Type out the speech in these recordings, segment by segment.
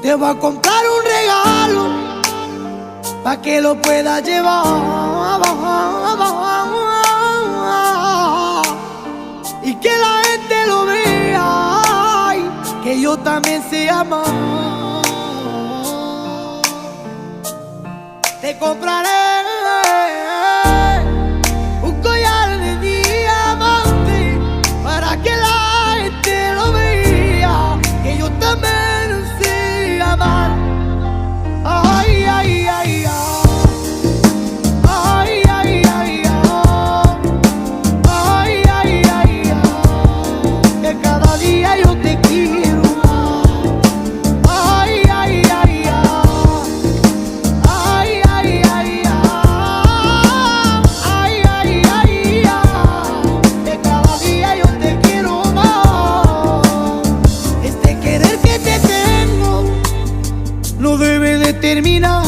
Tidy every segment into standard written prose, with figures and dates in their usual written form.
Te voy a comprar un regalo pa' que lo puedas llevar y que la gente lo vea, ay, que yo también sé amar. Te compraré un collar de diamante para que la gente lo vea, que yo también sé amar. Ay, ay, ay, ay. Ay, ay, ay, ay, ay, ay, ay, que cada día yo te quiero más. Ay, ay, ay, ay, ay, ay, ay, ay, ay, que cada día yo te quiero más. Este querer que te tengo no debe de terminar,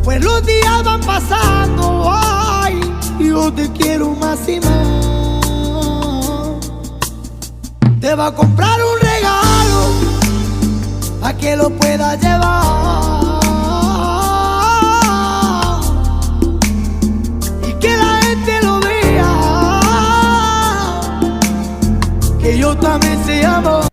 pues los días van pasando, ay, y yo te quiero más y más. Te va a comprar un regalo a que lo puedas llevar y que la gente lo vea, que yo también sé amar.